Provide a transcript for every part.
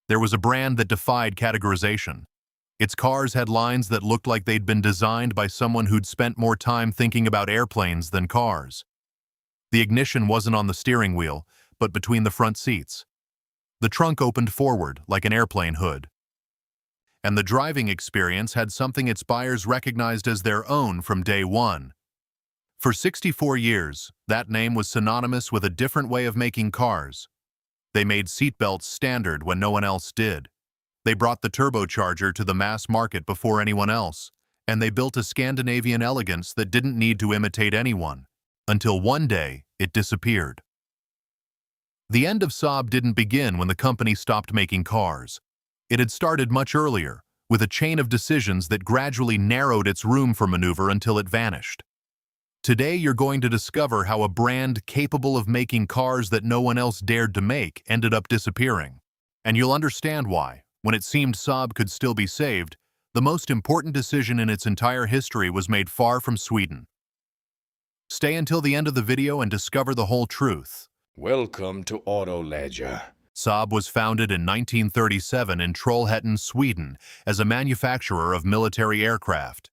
There was a brand that defied categorization. Its cars had lines that looked like they'd been designed by someone who'd spent more time thinking about airplanes than cars. The ignition wasn't on the steering wheel, but between the front seats. The trunk opened forward, like an airplane hood. And the driving experience had something its buyers recognized as their own from day one. For 64 years, that name was synonymous with a different way of making cars. They made seatbelts standard when no one else did. They brought the turbocharger to the mass market before anyone else, and they built a Scandinavian elegance that didn't need to imitate anyone, until one day it disappeared. The end of Saab didn't begin when the company stopped making cars. It had started much earlier, with a chain of decisions that gradually narrowed its room for maneuver until it vanished. Today you're going to discover how a brand capable of making cars that no one else dared to make ended up disappearing. And you'll understand why, when it seemed Saab could still be saved, the most important decision in its entire history was made far from Sweden. Stay until the end of the video and discover the whole truth. Welcome to AutoLedger. Saab was founded in 1937 in Trollhättan, Sweden, as a manufacturer of military aircraft.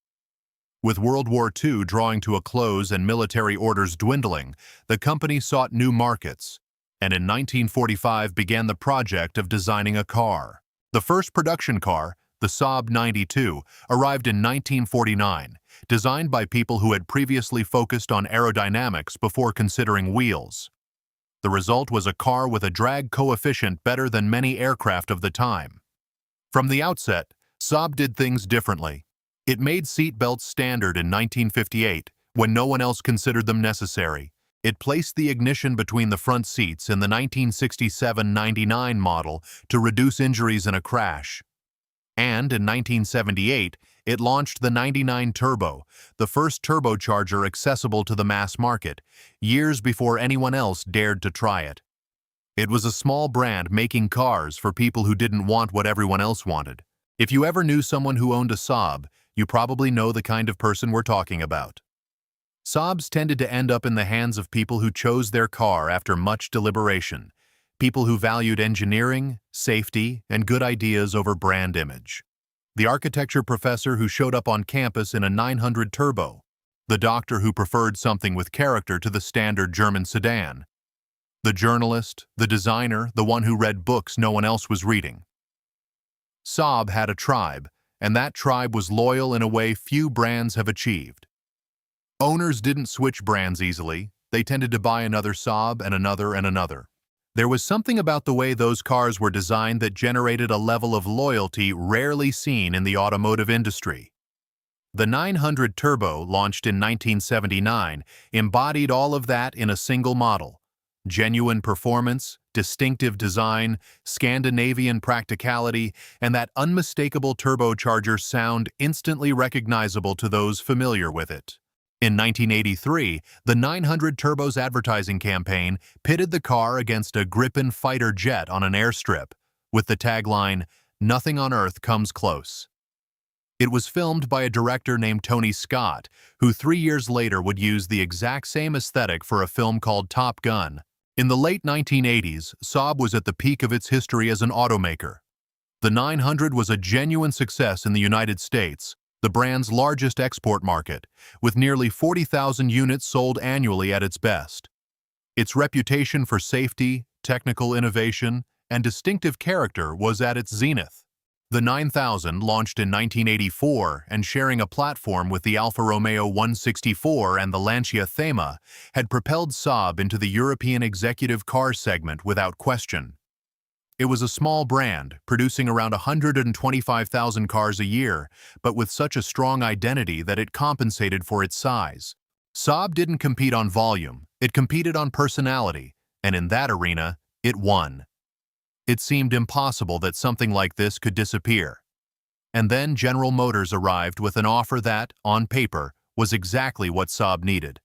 With World War II drawing to a close and military orders dwindling, the company sought new markets, and in 1945 began the project of designing a car. The first production car, the Saab 92, arrived in 1949, designed by people who had previously focused on aerodynamics before considering wheels. The result was a car with a drag coefficient better than many aircraft of the time. From the outset, Saab did things differently. It made seat belts standard in 1958, when no one else considered them necessary. It placed the ignition between the front seats in the 1967-99 model to reduce injuries in a crash. And in 1978, it launched the 99 Turbo, the first turbocharger accessible to the mass market, years before anyone else dared to try it. It was a small brand making cars for people who didn't want what everyone else wanted. If you ever knew someone who owned a Saab, you probably know the kind of person we're talking about. Saabs tended to end up in the hands of people who chose their car after much deliberation, people who valued engineering, safety, and good ideas over brand image. The architecture professor who showed up on campus in a 900 Turbo, the doctor who preferred something with character to the standard German sedan, the journalist, the designer, the one who read books no one else was reading. Saab had a tribe, and that tribe was loyal in a way few brands have achieved. Owners didn't switch brands easily. They tended to buy another Saab and another and another. There was something about the way those cars were designed that generated a level of loyalty rarely seen in the automotive industry. The 900 Turbo, launched in 1979, embodied all of that in a single model. Genuine performance, distinctive design, Scandinavian practicality, and that unmistakable turbocharger sound instantly recognizable to those familiar with it. In 1983, the 900 Turbo's advertising campaign pitted the car against a Gripen fighter jet on an airstrip, with the tagline, "Nothing on Earth comes close." It was filmed by a director named Tony Scott, who 3 years later would use the exact same aesthetic for a film called Top Gun. In the late 1980s, Saab was at the peak of its history as an automaker. The 900 was a genuine success in the United States, the brand's largest export market, with nearly 40,000 units sold annually at its best. Its reputation for safety, technical innovation, and distinctive character was at its zenith. The 9000, launched in 1984 and sharing a platform with the Alfa Romeo 164 and the Lancia Thema, had propelled Saab into the European executive car segment without question. It was a small brand, producing around 125,000 cars a year, but with such a strong identity that it compensated for its size. Saab didn't compete on volume, it competed on personality, and in that arena, it won. It seemed impossible that something like this could disappear. And then General Motors arrived with an offer that, on paper, was exactly what Saab needed.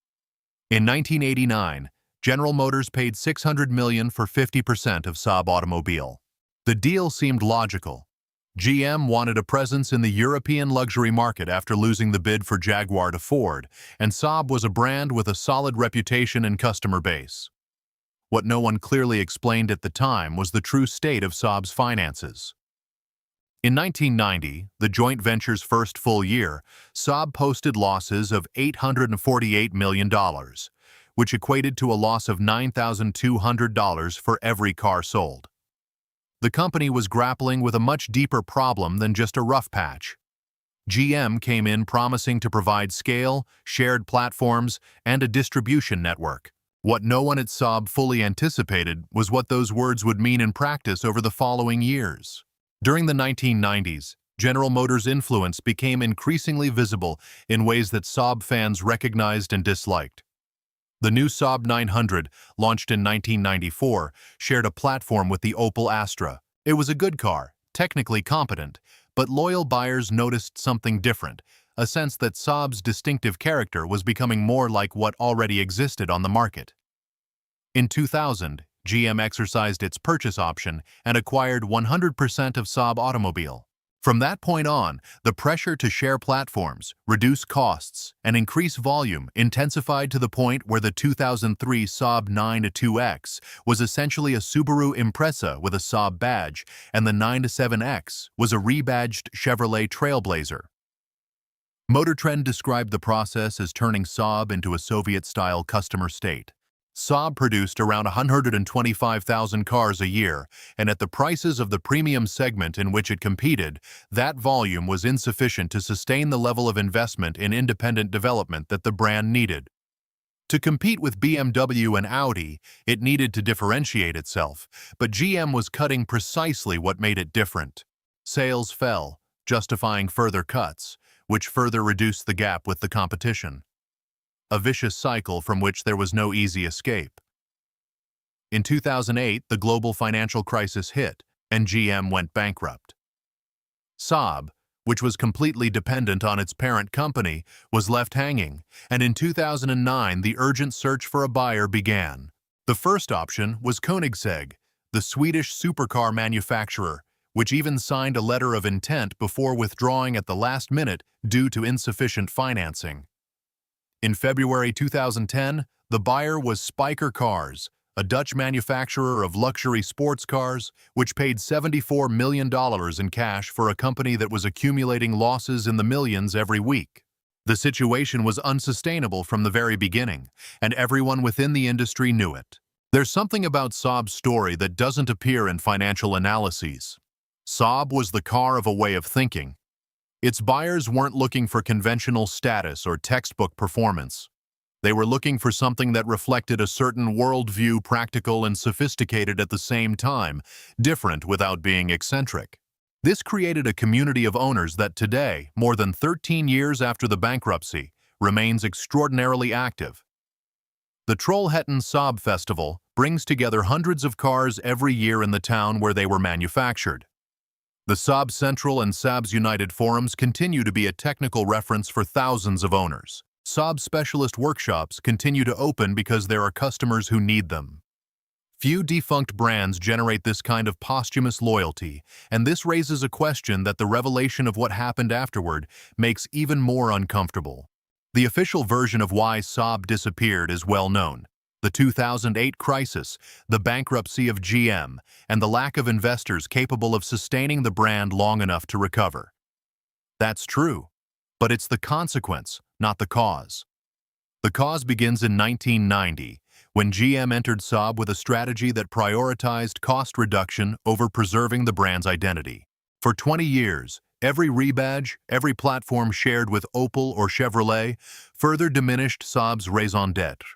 In 1989, General Motors paid $600 million for 50% of Saab Automobile. The deal seemed logical. GM wanted a presence in the European luxury market after losing the bid for Jaguar to Ford, and Saab was a brand with a solid reputation and customer base. What no one clearly explained at the time was the true state of Saab's finances. In 1990, the joint venture's first full year, Saab posted losses of $848 million, which equated to a loss of $9,200 for every car sold. The company was grappling with a much deeper problem than just a rough patch. GM came in promising to provide scale, shared platforms, and a distribution network. What no one at Saab fully anticipated was what those words would mean in practice over the following years. During the 1990s, General Motors' influence became increasingly visible in ways that Saab fans recognized and disliked. The new Saab 900, launched in 1994, shared a platform with the Opel Astra. It was a good car, technically competent, but loyal buyers noticed something different, a sense that Saab's distinctive character was becoming more like what already existed on the market. In 2000, GM exercised its purchase option and acquired 100% of Saab Automobile. From that point on, the pressure to share platforms, reduce costs, and increase volume intensified to the point where the 2003 Saab 9-2X was essentially a Subaru Impreza with a Saab badge, and the 9-7X was a rebadged Chevrolet Trailblazer. MotorTrend described the process as turning Saab into a Soviet-style customer state. Saab produced around 125,000 cars a year, and at the prices of the premium segment in which it competed, that volume was insufficient to sustain the level of investment in independent development that the brand needed. To compete with BMW and Audi, it needed to differentiate itself, but GM was cutting precisely what made it different. Sales fell, justifying further cuts, which further reduced the gap with the competition. A vicious cycle from which there was no easy escape. In 2008, the global financial crisis hit, and GM went bankrupt. Saab, which was completely dependent on its parent company, was left hanging, and in 2009, the urgent search for a buyer began. The first option was Koenigsegg, the Swedish supercar manufacturer, which even signed a letter of intent before withdrawing at the last minute due to insufficient financing. In February 2010, the buyer was Spyker Cars, a Dutch manufacturer of luxury sports cars, which paid $74 million in cash for a company that was accumulating losses in the millions every week. The situation was unsustainable from the very beginning, and everyone within the industry knew it. There's something about Saab's story that doesn't appear in financial analyses. Saab was the car of a way of thinking. Its buyers weren't looking for conventional status or textbook performance. They were looking for something that reflected a certain worldview, practical and sophisticated at the same time, different without being eccentric. This created a community of owners that today, more than 13 years after the bankruptcy, remains extraordinarily active. The Trollhättan Saab Festival brings together hundreds of cars every year in the town where they were manufactured. The Saab Central and Saab's United forums continue to be a technical reference for thousands of owners. Saab specialist workshops continue to open because there are customers who need them. Few defunct brands generate this kind of posthumous loyalty, and this raises a question that the revelation of what happened afterward makes even more uncomfortable. The official version of why Saab disappeared is well known. The 2008 crisis, the bankruptcy of GM, and the lack of investors capable of sustaining the brand long enough to recover. That's true, but it's the consequence, not the cause. The cause begins in 1990, when GM entered Saab with a strategy that prioritized cost reduction over preserving the brand's identity. For 20 years, every rebadge, every platform shared with Opel or Chevrolet further diminished Saab's raison d'etre.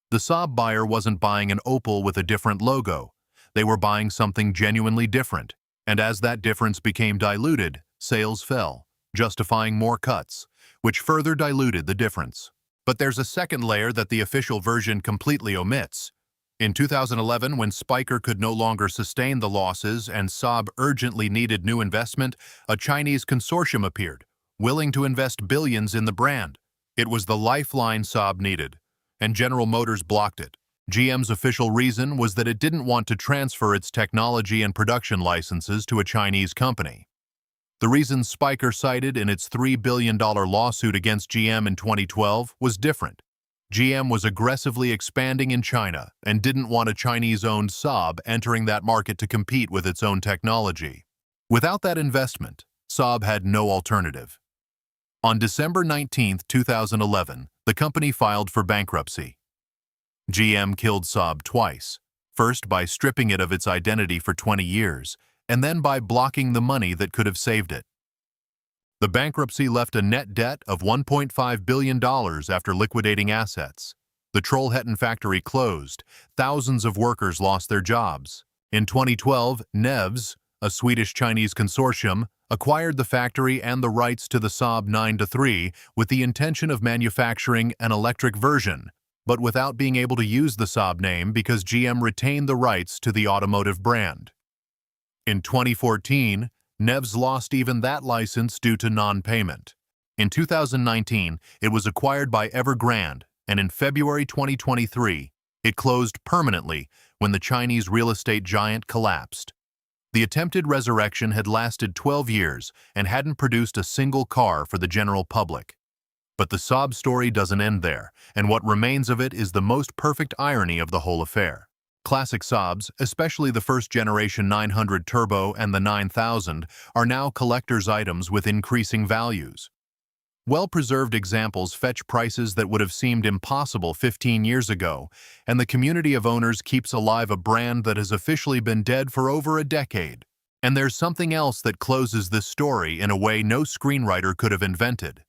The Saab buyer wasn't buying an Opel with a different logo. They were buying something genuinely different, and as that difference became diluted, sales fell, justifying more cuts, which further diluted the difference. But there's a second layer that the official version completely omits. In 2011, when Spyker could no longer sustain the losses and Saab urgently needed new investment, a Chinese consortium appeared, willing to invest billions in the brand. It was the lifeline Saab needed, and General Motors blocked it. GM's official reason was that it didn't want to transfer its technology and production licenses to a Chinese company. The reason Spyker cited in its $3 billion lawsuit against GM in 2012 was different. GM was aggressively expanding in China and didn't want a Chinese-owned Saab entering that market to compete with its own technology. Without that investment, Saab had no alternative. On December 19, 2011, the company filed for bankruptcy. GM killed Saab twice, first by stripping it of its identity for 20 years, and then by blocking the money that could have saved it. The bankruptcy left a net debt of $1.5 billion after liquidating assets. The Trollhättan factory closed. Thousands of workers lost their jobs. In 2012, NEVS, a Swedish-Chinese consortium, acquired the factory and the rights to the Saab 9-3 with the intention of manufacturing an electric version, but without being able to use the Saab name because GM retained the rights to the automotive brand. In 2014, NEVS lost even that license due to non-payment. In 2019, it was acquired by Evergrande, and in February 2023, it closed permanently when the Chinese real estate giant collapsed. The attempted resurrection had lasted 12 years and hadn't produced a single car for the general public. But the Saab story doesn't end there, and what remains of it is the most perfect irony of the whole affair. Classic Saabs, especially the first-generation 900 Turbo and the 9000, are now collector's items with increasing values. Well-preserved examples fetch prices that would have seemed impossible 15 years ago, and the community of owners keeps alive a brand that has officially been dead for over a decade. And there's something else that closes this story in a way no screenwriter could have invented.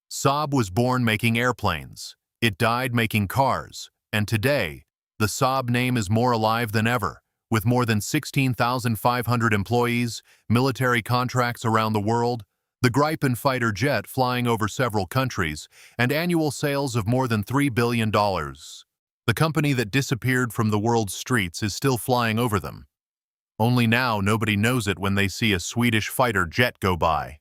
Saab was born making airplanes. It died making cars, and today, the Saab name is more alive than ever, with more than 16,500 employees, military contracts around the world, the Gripen fighter jet flying over several countries, and annual sales of more than $3 billion. The company that disappeared from the world's streets is still flying over them. Only now nobody knows it when they see a Swedish fighter jet go by.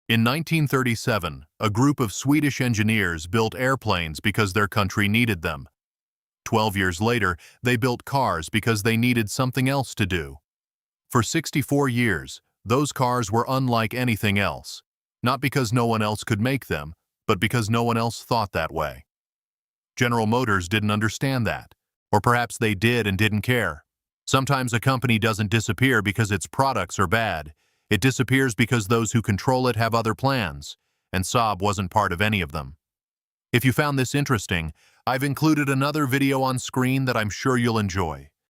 In 1937, a group of Swedish engineers built airplanes because their country needed them. 12 years later, they built cars because they needed something else to do. For 64 years, those cars were unlike anything else, not because no one else could make them, but because no one else thought that way. General Motors didn't understand that, or perhaps they did and didn't care. Sometimes a company doesn't disappear because its products are bad. It disappears because those who control it have other plans, and Saab wasn't part of any of them. If you found this interesting, I've included another video on screen that I'm sure you'll enjoy.